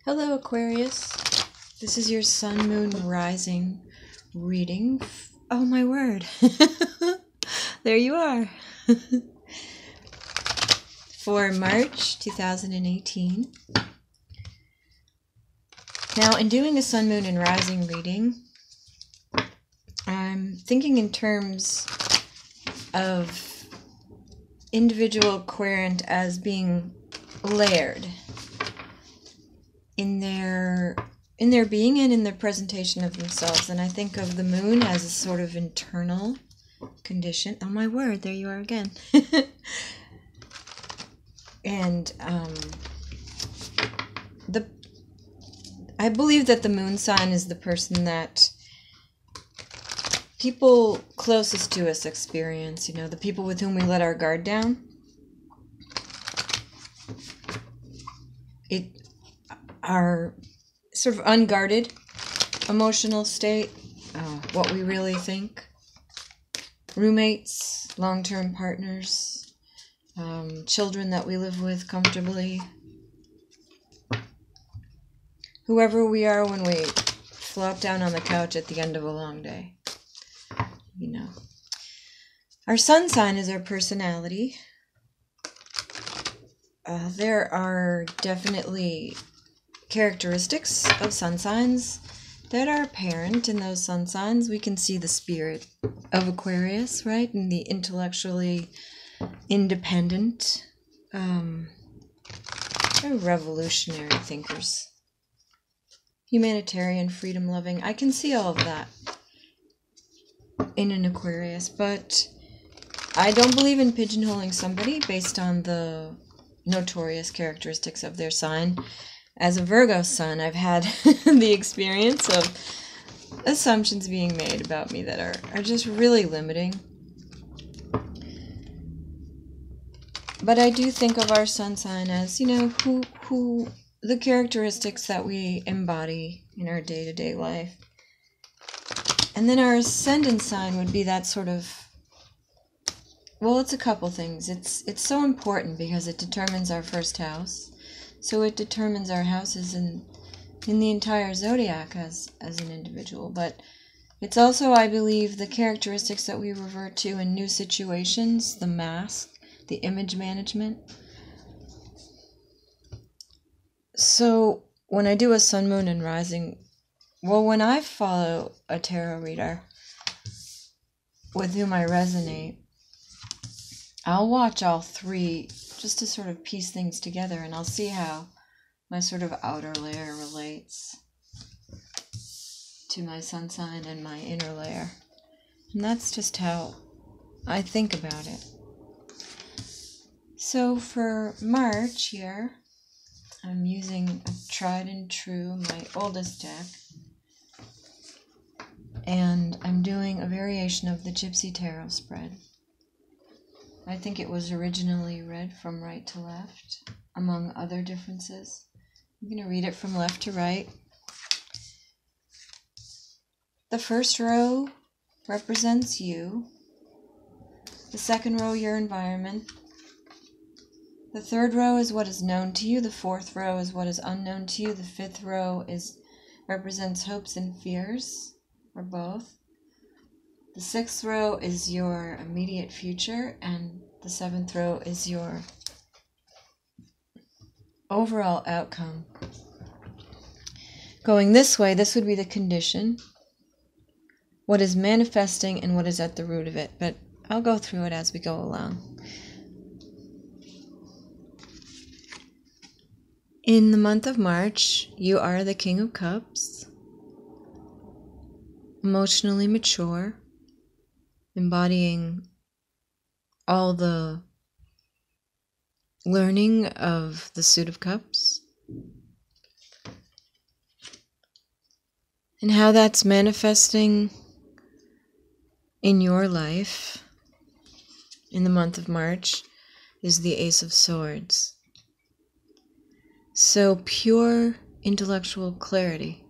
Hello, Aquarius. This is your Sun, Moon, Rising reading. Oh, my word. There you are. For March 2018. Now, in doing a Sun, Moon, and Rising reading, I'm thinking in terms of individual querent as being layered in their being and in their presentation of themselves. And I think of the moon as a sort of internal condition. Oh my word, there you are again. And I believe that the moon sign is the person that people closest to us experience, the people with whom we let our guard down. Our sort of unguarded emotional state, what we really think, roommates, long-term partners, children that we live with comfortably, whoever we are when we flop down on the couch at the end of a long day. Our sun sign is our personality. There are definitely characteristics of sun signs that are apparent in those sun signs. We can see the spirit of Aquarius, right? And the intellectually independent, very revolutionary thinkers. Humanitarian, freedom-loving. I can see all of that in an Aquarius, but I don't believe in pigeonholing somebody based on the notorious characteristics of their sign. As a Virgo sun, I've had the experience of assumptions being made about me that are just really limiting. But I do think of our sun sign as, who the characteristics that we embody in our day-to-day life. And then our ascendant sign would be that sort of, well, it's a couple things. It's so important because it determines our first house. So it determines our houses in the entire zodiac as an individual. But it's also, I believe, the characteristics that we revert to in new situations, the mask, the image management. So when I do a sun, moon, and rising, well, when I follow a tarot reader with whom I resonate, I'll watch all three just to sort of piece things together, and I'll see how my sort of outer layer relates to my sun sign and my inner layer. And that's just how I think about it. So for March here, I'm using a tried and true, my oldest deck, and I'm doing a variation of the Gypsy Tarot spread. I think it was originally read from right to left, among other differences. I'm going to read it from left to right. The first row represents you. The second row, your environment. The third row is what is known to you. The fourth row is what is unknown to you. The fifth row represents hopes and fears, or both. The sixth row is your immediate future, and the seventh row is your overall outcome. Going this way, this would be the condition, what is manifesting and what is at the root of it, but I'll go through it as we go along. In the month of March, you are the King of Cups, emotionally mature, embodying all the learning of the Suit of Cups and how that's manifesting in your life in the month of March is the Ace of Swords. So pure intellectual clarity.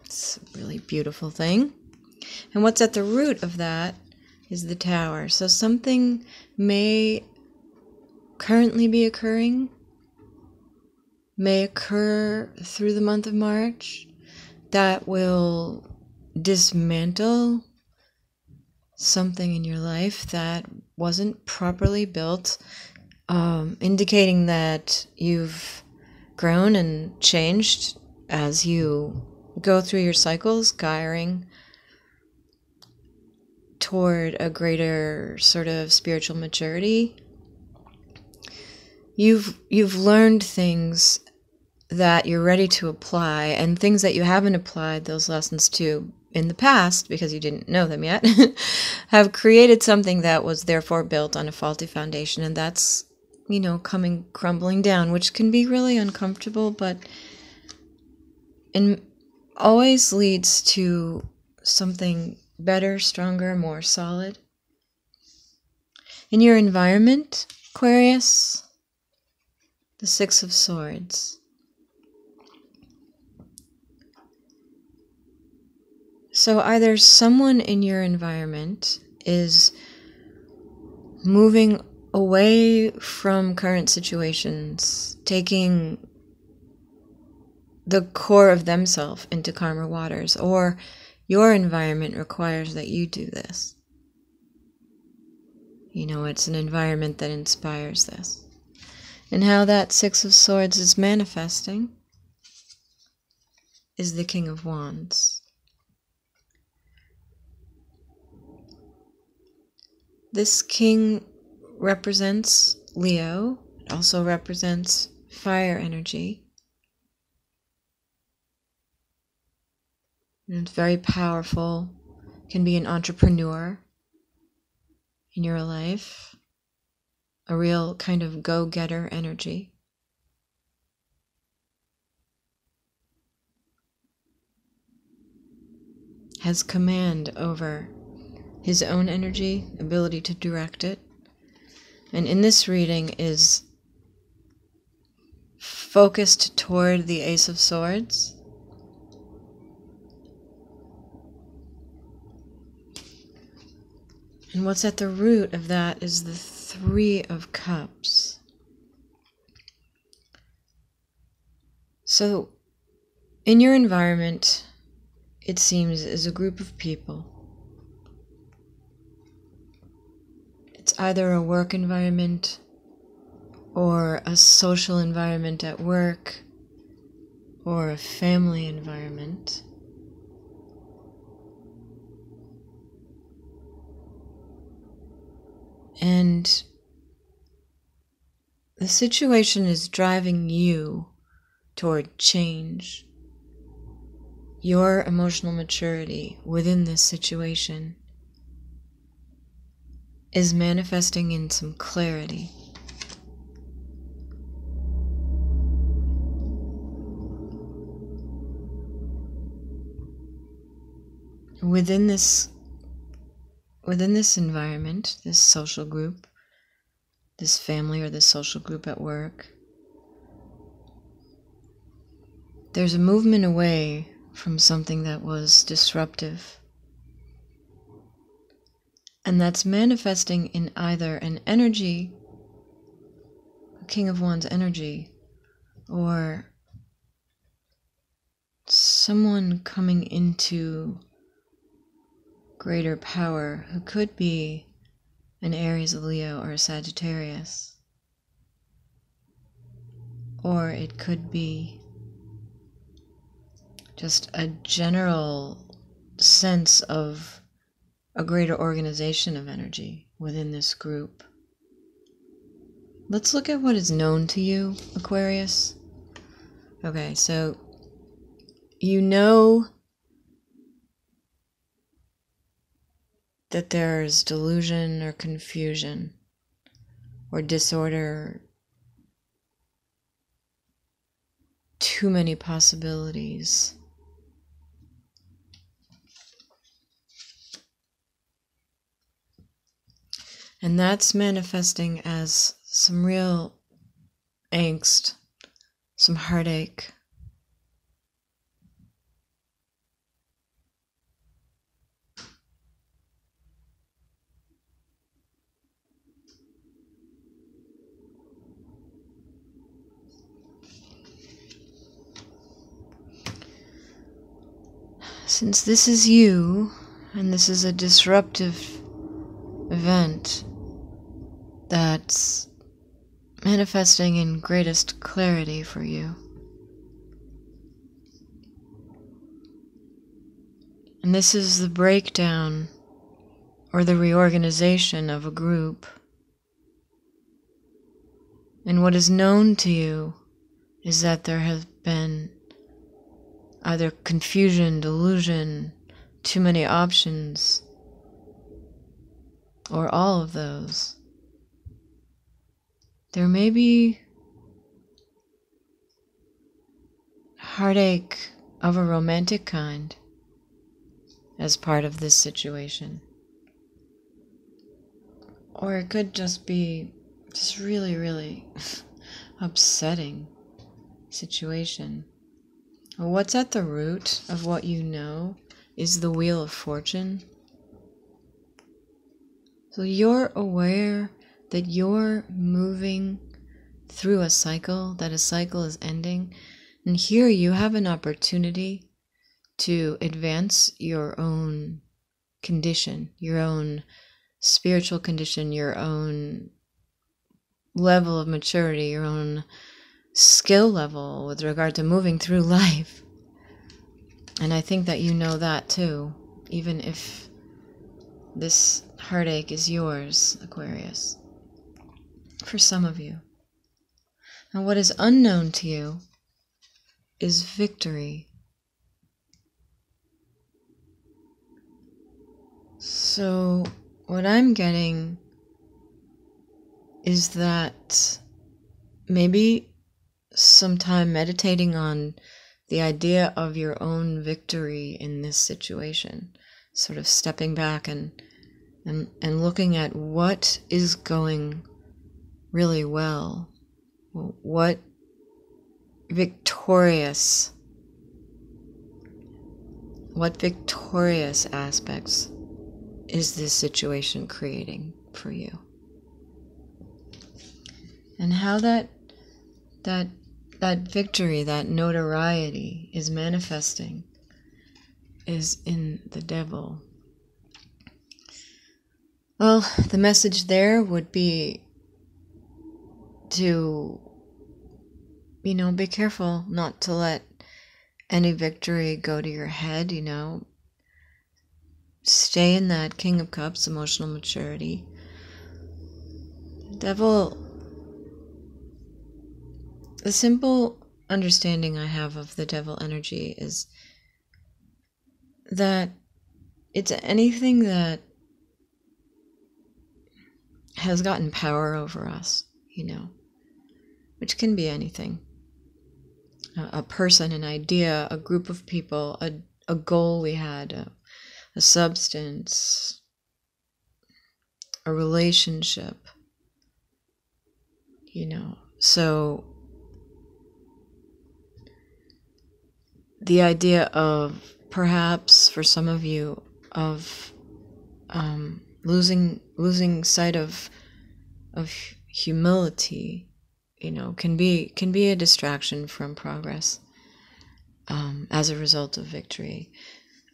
It's a really beautiful thing. And what's at the root of that is the Tower. So something may currently be occurring may occur through the month of March that will dismantle something in your life that wasn't properly built, indicating that you've grown and changed as you go through your cycles, gyring toward a greater sort of spiritual maturity. You've learned things that you're ready to apply, and things that you haven't applied those lessons to in the past because you didn't know them yet have created something that was therefore built on a faulty foundation, and that's, coming crumbling down, which can be really uncomfortable, but always leads to something better, stronger, more solid. In your environment, Aquarius, the Six of Swords. So either someone in your environment is moving away from current situations, taking the core of themselves into calmer waters, or your environment requires that you do this. It's an environment that inspires this. And how that Six of Swords is manifesting is the King of Wands. This king represents Leo. It also represents fire energy. And it's very powerful. Can be an entrepreneur in your life. A real kind of go-getter energy. Has command over his own energy, ability to direct it. And in this reading is focused toward the Ace of Swords. And what's at the root of that is the Three of Cups. So, in your environment, it seems, is a group of people. It's either a work environment or a social environment at work or a family environment. And the situation is driving you toward change. Your emotional maturity within this situation is manifesting in some clarity. Within this environment, this social group, this family or this social group at work, there's a movement away from something that was disruptive. And that's manifesting in either an energy, a King of Wands energy, or someone coming into greater power who could be an Aries, a Leo, or a Sagittarius. Or it could be just a general sense of a greater organization of energy within this group. Let's look at what is known to you, Aquarius. Okay, so you know that there's delusion or confusion or disorder, too many possibilities. And that's manifesting as some real angst, some heartache. Since this is you, and this is a disruptive event that's manifesting in greatest clarity for you, and this is the breakdown or the reorganization of a group, and what is known to you is that there has been either confusion, delusion, too many options, or all of those. There may be heartache of a romantic kind as part of this situation. Or it could just be just really, really upsetting situation. What's at the root of what you know is the Wheel of Fortune. So you're aware that you're moving through a cycle, that a cycle is ending. And here you have an opportunity to advance your own condition, your own spiritual condition, your own level of maturity, your own skill level with regard to moving through life. And I think that you know that too, even if this heartache is yours, Aquarius, for some of you. And what is unknown to you is victory. So what I'm getting is that maybe sometime meditating on the idea of your own victory in this situation, sort of stepping back and looking at what is going really well, what victorious aspects is this situation creating for you, and how that victory, that notoriety is manifesting is in the devil. Well, the message there would be to, be careful not to let any victory go to your head, Stay in that King of Cups, emotional maturity. Devil, the simple understanding I have of the devil energy is that it's anything that has gotten power over us, which can be anything. A person, an idea, a group of people, a goal we had, a substance, a relationship, So the idea of, perhaps for some of you, of losing sight of humility, can be a distraction from progress as a result of victory.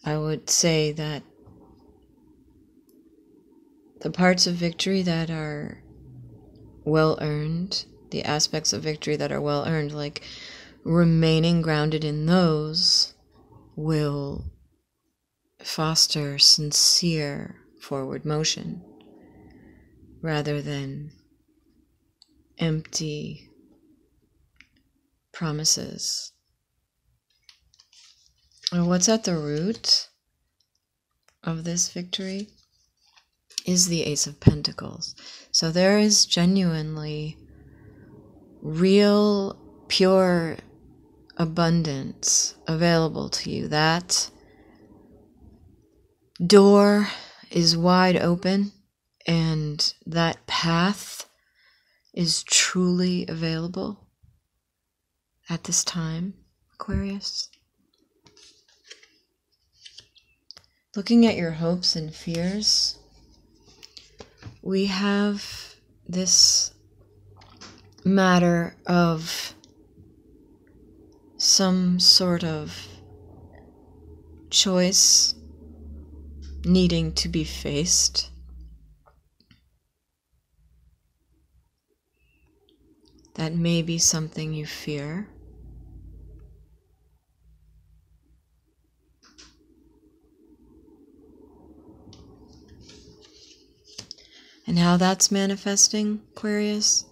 I would say that the parts of victory that are well earned, the aspects of victory that are well earned, like remaining grounded in those, will foster sincere forward motion rather than empty promises. And what's at the root of this victory is the Ace of Pentacles. So there is genuinely real, pure abundance available to you. That door is wide open, and that path is truly available at this time, Aquarius. Looking at your hopes and fears, we have this matter of some sort of choice needing to be faced. That may be something you fear. And how that's manifesting, Aquarius,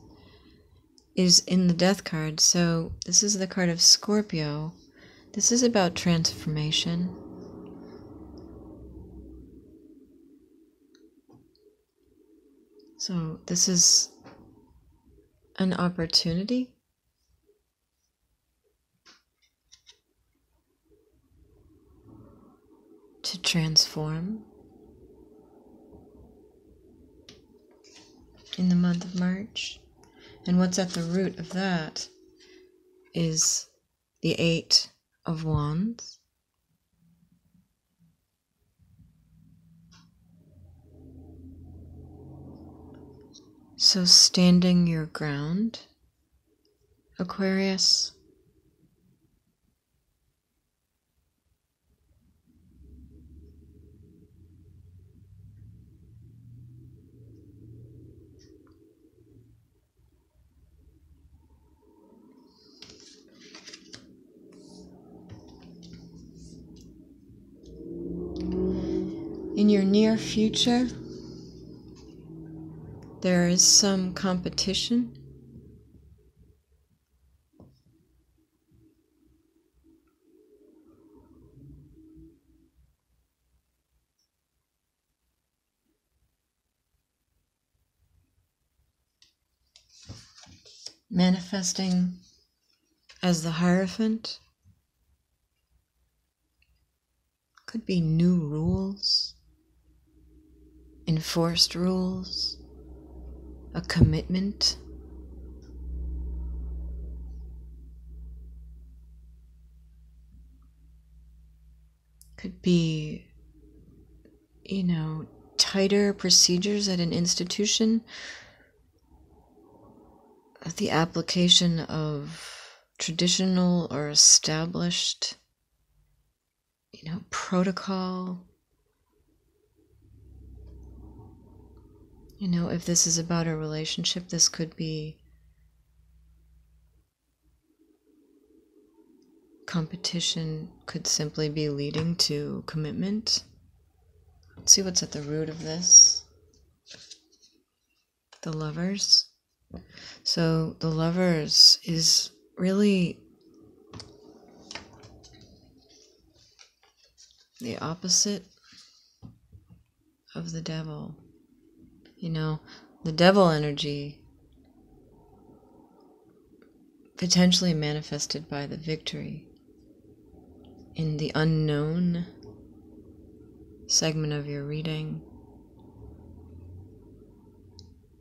is in the Death card. So this is the card of Scorpio. This is about transformation. So this is an opportunity to transform in the month of March. And what's at the root of that is the Eight of Wands. So standing your ground, Aquarius. In your near future, there is some competition. Manifesting as the Hierophant. Could be new rules, enforced rules, a commitment. Could be, tighter procedures at an institution, the application of traditional or established, protocol. If this is about a relationship, this could be competition, could simply be leading to commitment. Let's see what's at the root of this. The Lovers. So the Lovers is really the opposite of the Devil. The Devil energy potentially manifested by the Victory in the unknown segment of your reading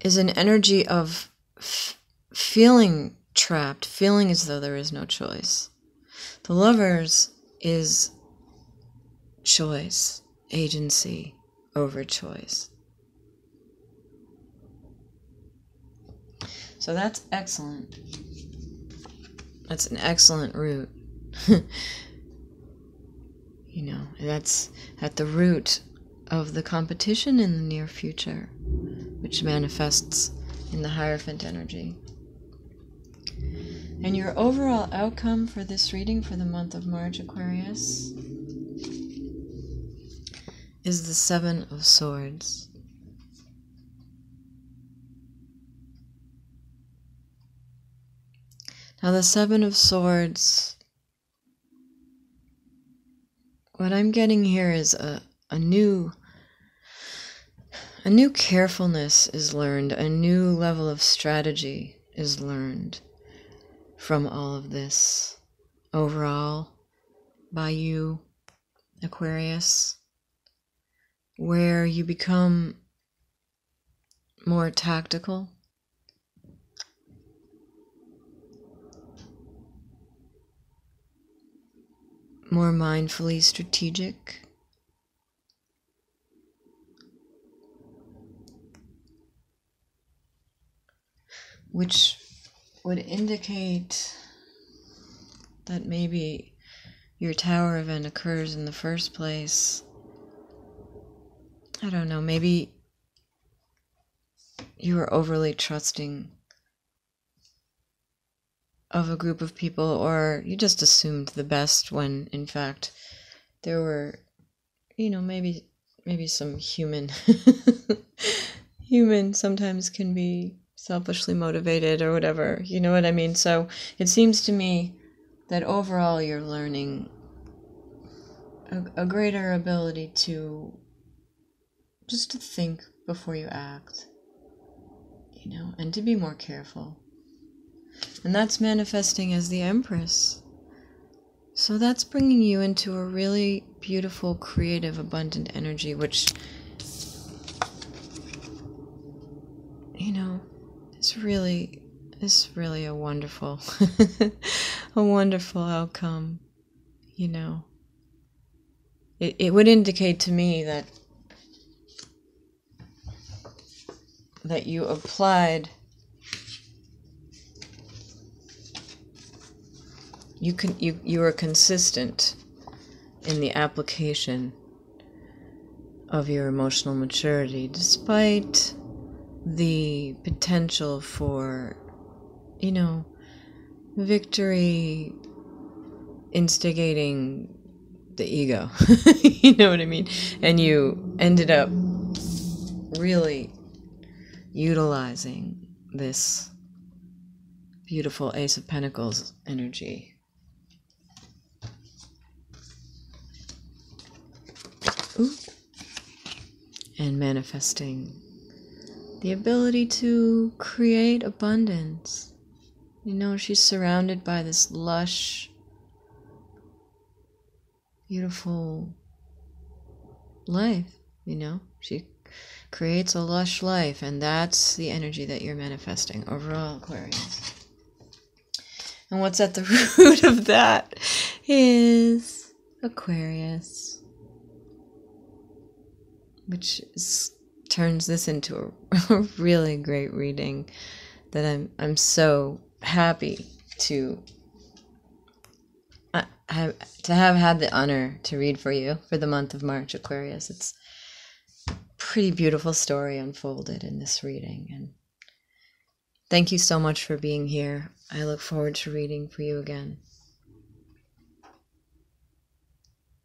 is an energy of feeling trapped, feeling as though there is no choice. The Lovers is choice, agency over choice. So that's excellent. That's an excellent root. That's at the root of the competition in the near future, which manifests in the Hierophant energy. And your overall outcome for this reading for the month of March, Aquarius, is the Seven of Swords. Now the Seven of Swords, what I'm getting here is a new carefulness is learned, a new level of strategy is learned from all of this overall by you, Aquarius, where you become more tactical, more mindfully strategic, which would indicate that maybe your tower event occurs in the first place. I don't know, maybe you were overly trusting of a group of people, or you just assumed the best when in fact there were, maybe some human sometimes can be selfishly motivated or whatever, you know what I mean? So it seems to me that overall you're learning a greater ability to just to think before you act, and to be more careful. And that's manifesting as the Empress. So that's bringing you into a really beautiful, creative, abundant energy, which, is really a wonderful, a wonderful outcome, It would indicate to me that you applied, you were consistent in the application of your emotional maturity, despite the potential for, victory instigating the ego. You know what I mean? And you ended up really utilizing this beautiful Ace of Pentacles energy. Ooh. And manifesting the ability to create abundance. She's surrounded by this lush, beautiful life, She creates a lush life, and that's the energy that you're manifesting overall, Aquarius. And what's at the root of that is Aquarius, which turns this into a really great reading that I'm so happy to have had the honor to read for you for the month of March, Aquarius. It's a pretty beautiful story unfolded in this reading, and thank you so much for being here. I look forward to reading for you again.